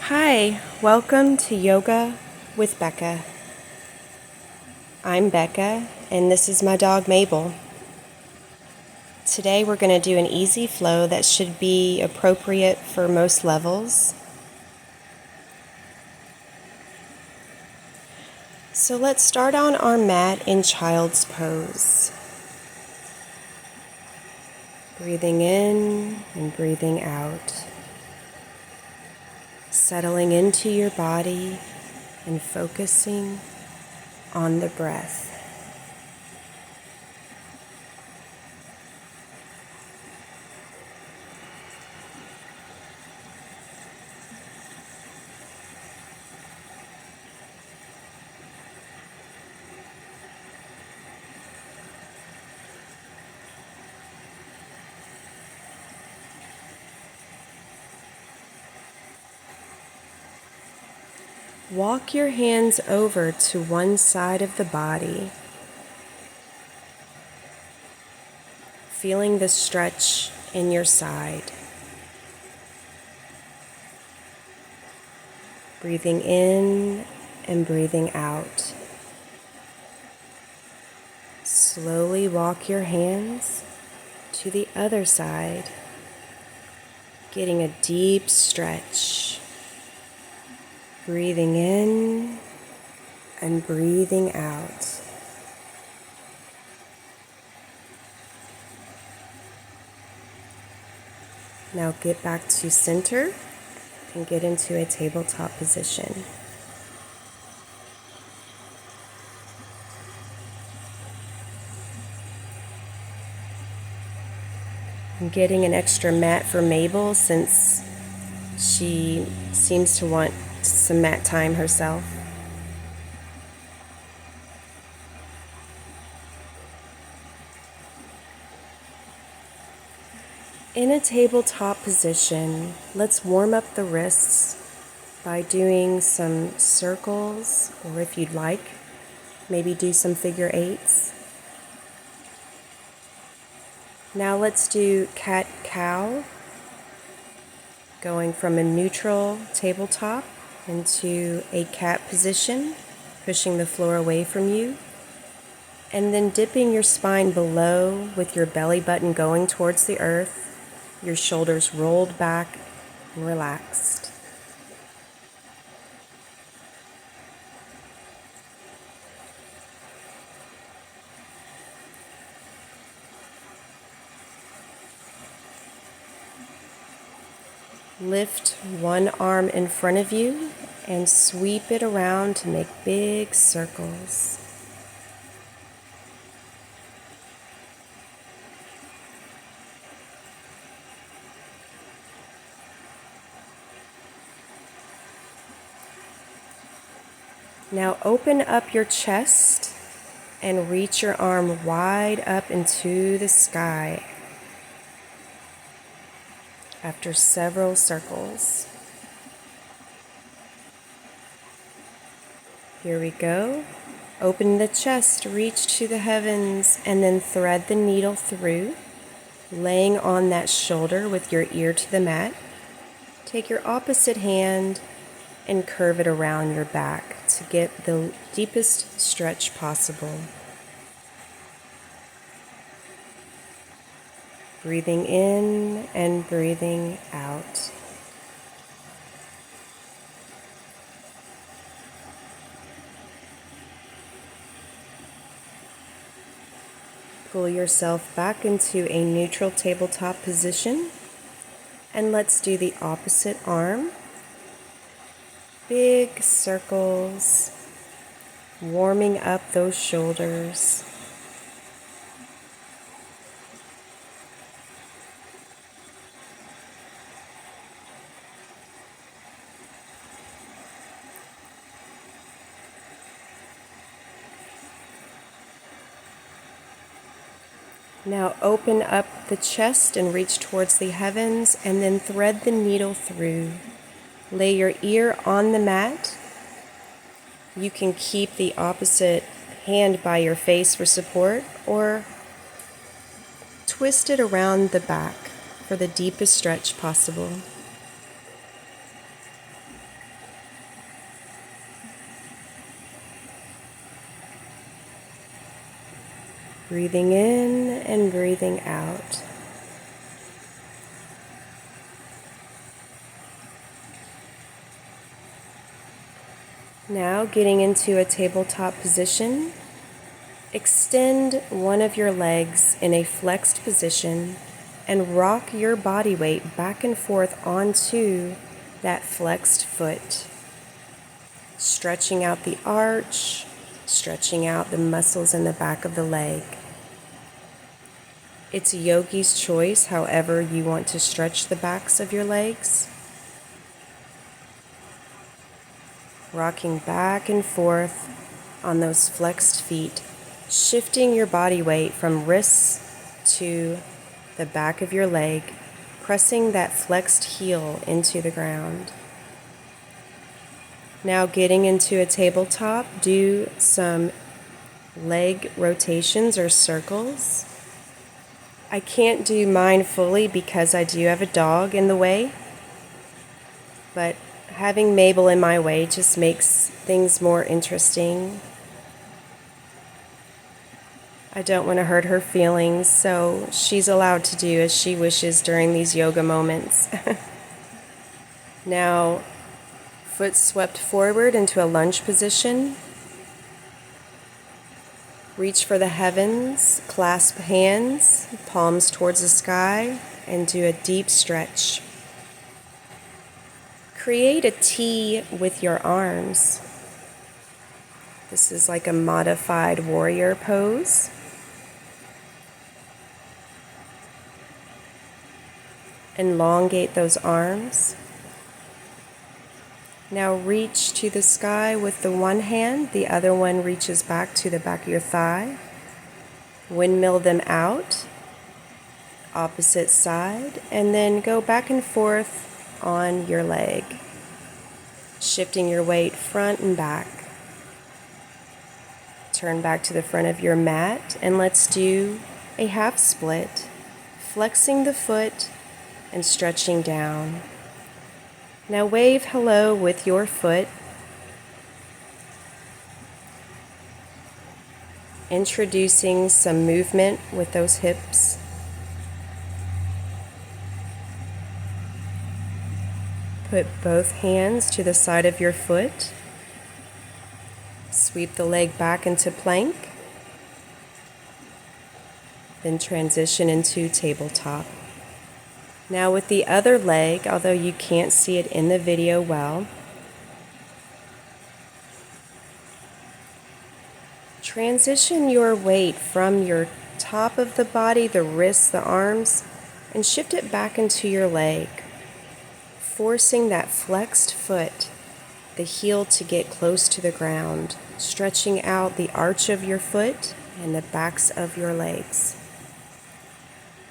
Hi, welcome to Yoga with Beka. I'm Beka, and this is my dog Mabel. Today we're going to do an easy flow that should be appropriate for most levels. So let's start on our mat in child's pose. Breathing in and breathing out. Settling into your body and focusing on the breath. Walk your hands over to one side of the body, feeling the stretch in your side. Breathing in and breathing out. Slowly walk your hands to the other side, getting a deep stretch. Breathing in and breathing out. Now get back to center and get into a tabletop position. I'm getting an extra mat for Mabel since she seems to want some mat time herself. In a tabletop position, let's warm up the wrists by doing some circles, or if you'd like, maybe do some figure eights. Now let's do cat-cow, going from a neutral tabletop into a cat position, pushing the floor away from you, and then dipping your spine below with your belly button going towards the earth, your shoulders rolled back and relaxed. Lift one arm in front of you and sweep it around to make big circles. Now open up your chest and reach your arm wide up into the sky after several circles. Here we go. Open the chest, reach to the heavens, and then thread the needle through, laying on that shoulder with your ear to the mat. Take your opposite hand and curve it around your back to get the deepest stretch possible. Breathing in and breathing out. Pull yourself back into a neutral tabletop position, and let's do the opposite arm. Big circles, warming up those shoulders. Now open up the chest and reach towards the heavens, and then thread the needle through. Lay your ear on the mat. You can keep the opposite hand by your face for support, or twist it around the back for the deepest stretch possible. Breathing in and breathing out. Now getting into a tabletop position, extend one of your legs in a flexed position and rock your body weight back and forth onto that flexed foot, stretching out the arch, stretching out the muscles in the back of the leg. It's a yogi's choice, however you want to stretch the backs of your legs. Rocking back and forth on those flexed feet, shifting your body weight from wrists to the back of your leg, pressing that flexed heel into the ground. Now getting into a tabletop, do some leg rotations or circles. I can't do mine fully because I do have a dog in the way, but having Mabel in my way just makes things more interesting. I don't want to hurt her feelings, so she's allowed to do as she wishes during these yoga moments. Now, foot swept forward into a lunge position. Reach for the heavens, clasp hands, palms towards the sky, and do a deep stretch. Create a T with your arms. This is like a modified warrior pose. Elongate those arms. Now reach to the sky with the one hand, the other one reaches back to the back of your thigh. Windmill them out, opposite side, and then go back and forth on your leg, shifting your weight front and back. Turn back to the front of your mat, and let's do a half split, flexing the foot and stretching down. Now wave hello with your foot. Introducing some movement with those hips. Put both hands to the side of your foot. Sweep the leg back into plank. Then transition into tabletop. Now with the other leg, although you can't see it in the video well, transition your weight from your top of the body, the wrists, the arms, and shift it back into your leg, forcing that flexed foot, the heel to get close to the ground, stretching out the arch of your foot and the backs of your legs.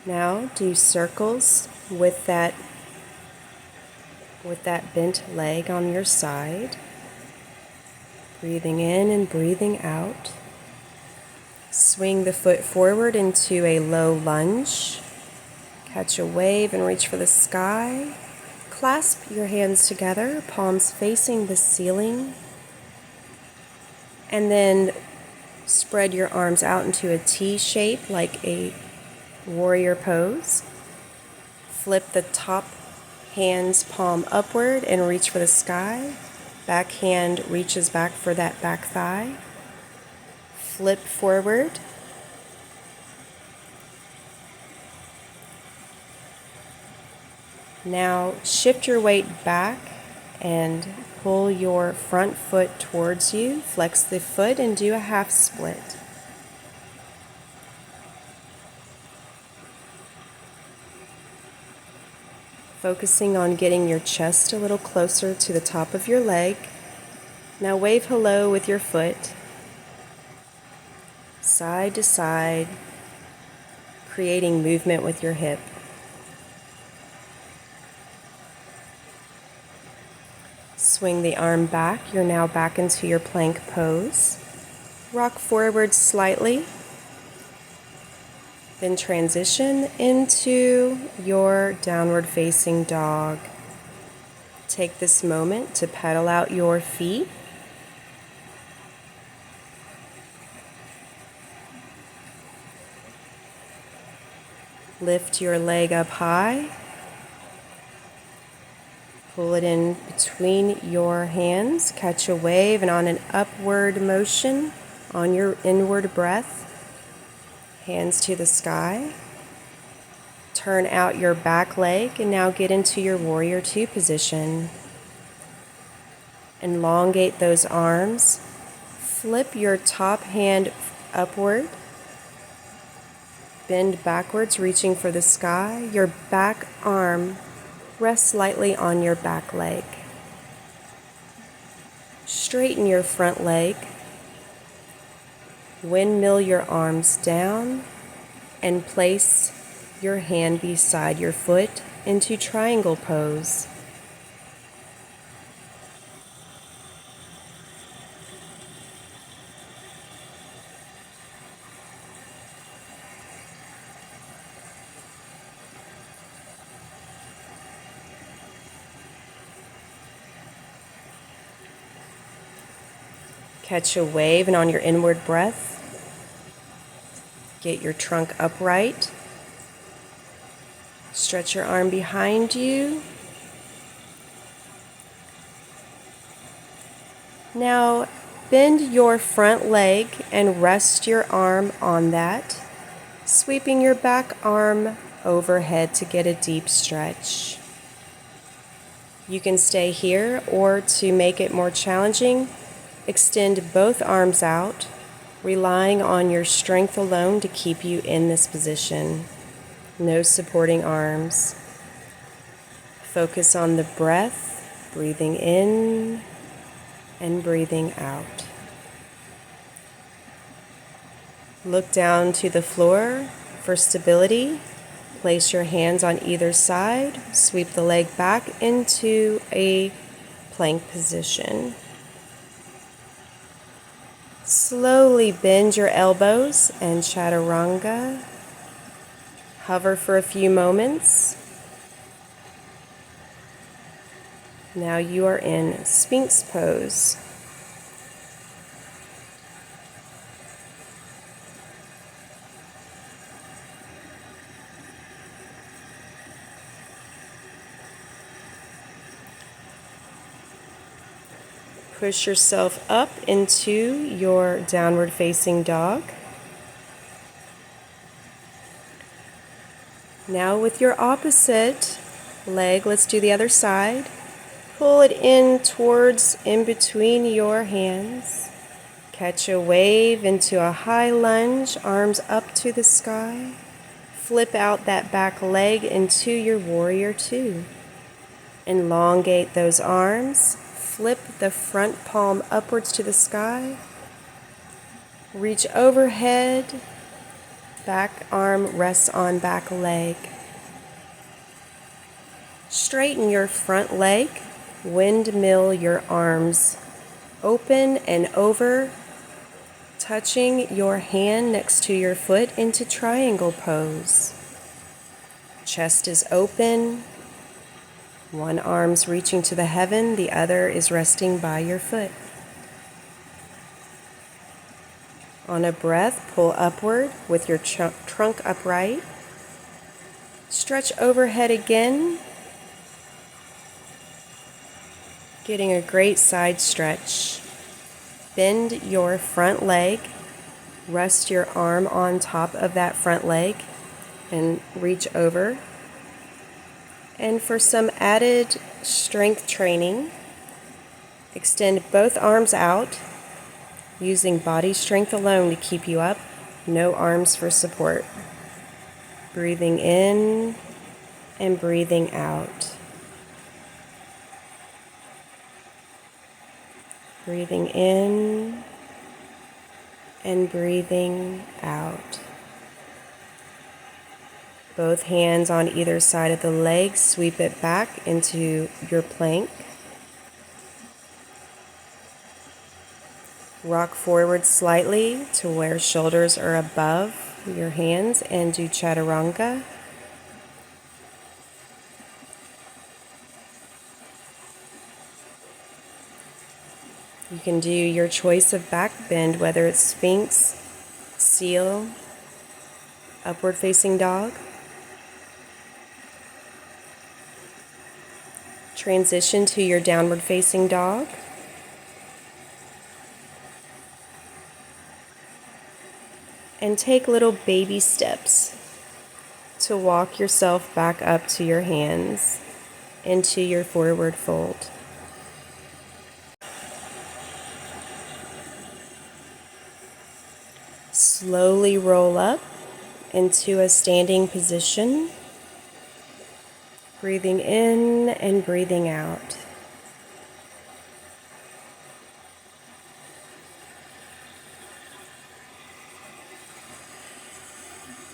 Now do circles with that bent leg on your side. Breathing in and breathing out. Swing the foot forward into a low lunge. Catch a wave and reach for the sky. Clasp your hands together, palms facing the ceiling. And then spread your arms out into a T shape like a warrior pose. Flip the top hand's palm upward and reach for the sky. Back hand reaches back for that back thigh. Flip forward. Now shift your weight back and pull your front foot towards you. Flex the foot and do a half split. Focusing on getting your chest a little closer to the top of your leg. Now wave hello with your foot. Side to side, creating movement with your hip. Swing the arm back. You're now back into your plank pose. Rock forward slightly. Then transition into your downward facing dog. Take this moment to pedal out your feet. Lift your leg up high. Pull it in between your hands. Catch a wave, and on an upward motion, on your inward breath, hands to the sky. Turn out your back leg and now get into your warrior two position. Elongate those arms. Flip your top hand upward. Bend backwards, reaching for the sky. Your back arm rests lightly on your back leg. Straighten your front leg. Windmill your arms down and place your hand beside your foot into triangle pose. Catch a wave, and on your inward breath, get your trunk upright. Stretch your arm behind you. Now bend your front leg and rest your arm on that, sweeping your back arm overhead to get a deep stretch. You can stay here, or to make it more challenging, extend both arms out, relying on your strength alone to keep you in this position. No supporting arms. Focus on the breath, breathing in and breathing out. Look down to the floor for stability. Place your hands on either side. Sweep the leg back into a plank position. Slowly bend your elbows and chaturanga. Hover for a few moments. Now you are in Sphinx pose. Push yourself up into your downward facing dog. Now with your opposite leg, let's do the other side. Pull it in towards in between your hands. Catch a wave into a high lunge, arms up to the sky. Flip out that back leg into your warrior two. Elongate those arms. Flip the front palm upwards to the sky. Reach overhead. Back arm rests on back leg. Straighten your front leg. Windmill your arms open and over, touching your hand next to your foot into triangle pose. Chest is open. One arm's reaching to the heaven, the other is resting by your foot. On a breath, pull upward with your trunk upright. Stretch overhead again, getting a great side stretch. Bend your front leg, rest your arm on top of that front leg, and reach over. And for some added strength training, extend both arms out, using body strength alone to keep you up, no arms for support. Breathing in and breathing out. Breathing in and breathing out. Both hands on either side of the leg, sweep it back into your plank. Rock forward slightly to where shoulders are above your hands and do chaturanga. You can do your choice of back bend, whether it's Sphinx, Seal, Upward Facing Dog. Transition to your downward facing dog. And take little baby steps to walk yourself back up to your hands into your forward fold. Slowly roll up into a standing position, breathing in and breathing out.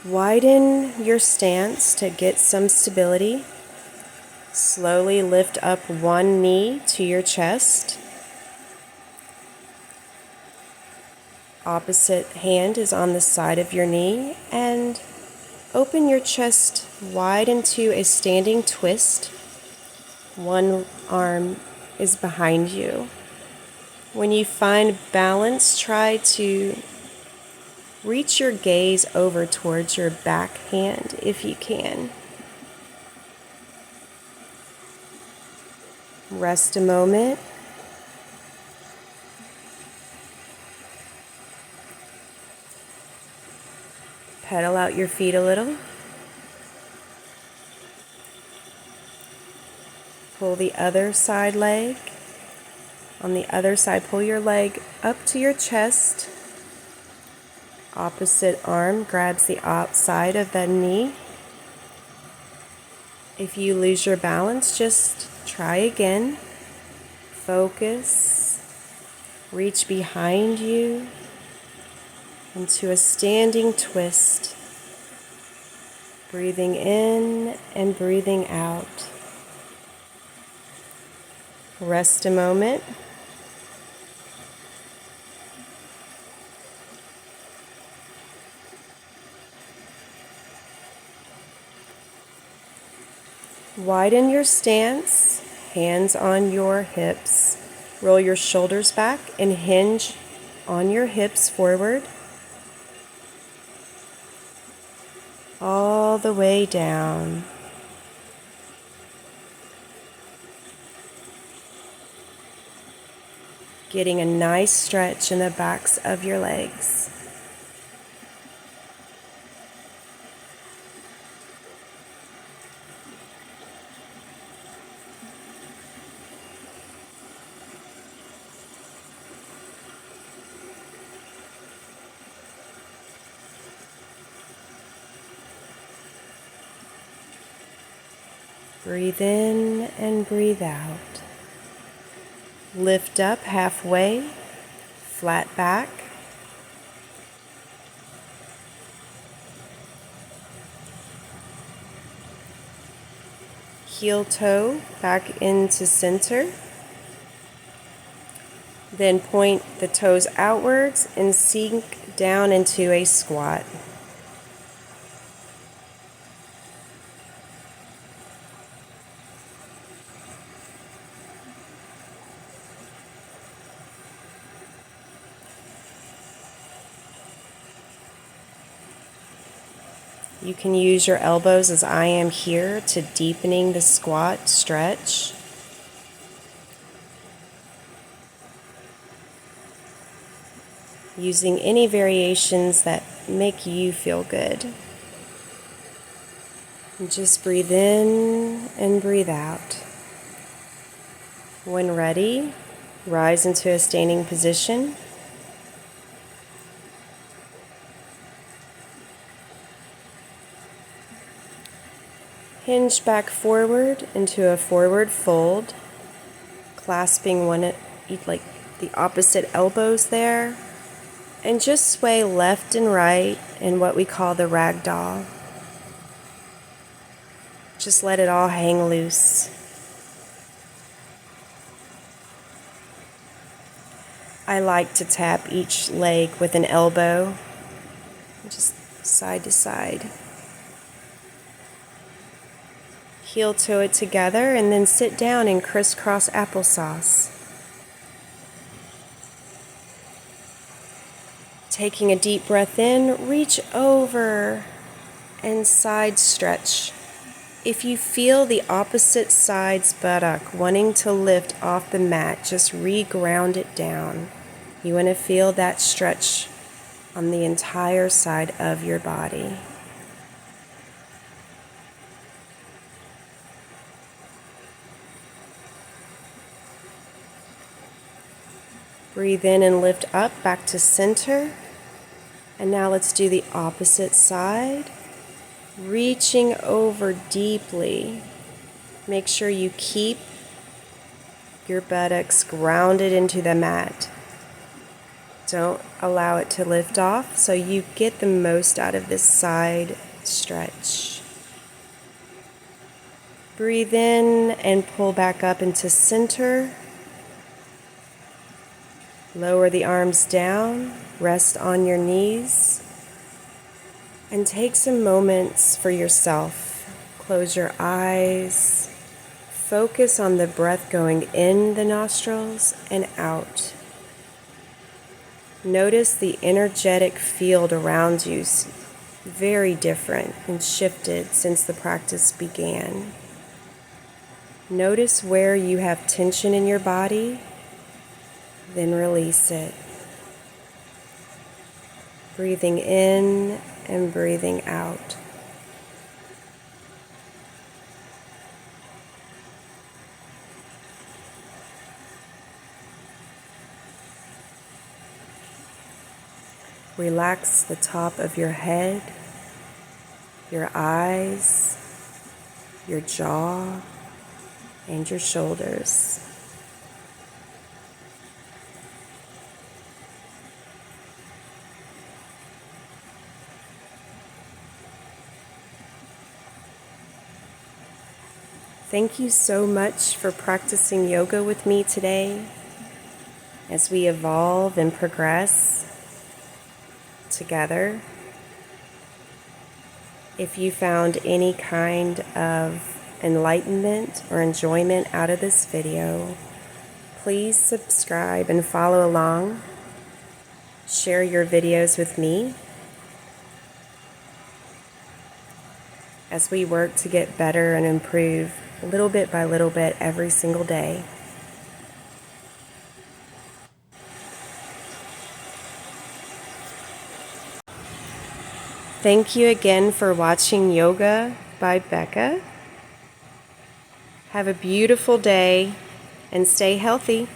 Widen your stance to get some stability. Slowly lift up one knee to your chest. Opposite hand is on the side of your knee, and open your chest wide into a standing twist. One arm is behind you. When you find balance, try to reach your gaze over towards your back hand if you can. Rest a moment. Pedal out your feet a little. Pull the other side leg. On the other side, pull your leg up to your chest. Opposite arm grabs the outside of the knee. If you lose your balance, just try again. Focus. Reach behind you into a standing twist. Breathing in and breathing out. Rest a moment. Widen your stance, hands on your hips. Roll your shoulders back and hinge on your hips forward. All the way down. Getting a nice stretch in the backs of your legs. Breathe in and breathe out. Lift up halfway, flat back. Heel toe back into center. Then point the toes outwards and sink down into a squat. You can use your elbows as I am here to deepening the squat stretch. Using any variations that make you feel good. And just breathe in and breathe out. When ready, rise into a standing position. Hinge back forward into a forward fold, clasping like the opposite elbows there, and just sway left and right in what we call the ragdoll. Just let it all hang loose. I like to tap each leg with an elbow, just side to side. Heel toe it together and then sit down in crisscross applesauce. Taking a deep breath in, reach over and side stretch. If you feel the opposite side's buttock wanting to lift off the mat, just re-ground it down. You want to feel that stretch on the entire side of your body. Breathe in and lift up back to center. And now let's do the opposite side. Reaching over deeply. Make sure you keep your buttocks grounded into the mat. Don't allow it to lift off so you get the most out of this side stretch. Breathe in and pull back up into center. Lower the arms down, rest on your knees, and take some moments for yourself. Close your eyes. Focus on the breath going in the nostrils and out. Notice the energetic field around you is very different and shifted since the practice began. Notice where you have tension in your body, then release it. Breathing in and breathing out. Relax the top of your head, your eyes, your jaw, and your shoulders. Thank you so much for practicing yoga with me today as we evolve and progress together. If you found any kind of enlightenment or enjoyment out of this video, please subscribe and follow along. Share your videos with me as we work to get better and improve little bit by little bit every single day. Thank you again for watching Yoga by Beka. Have a beautiful day and stay healthy.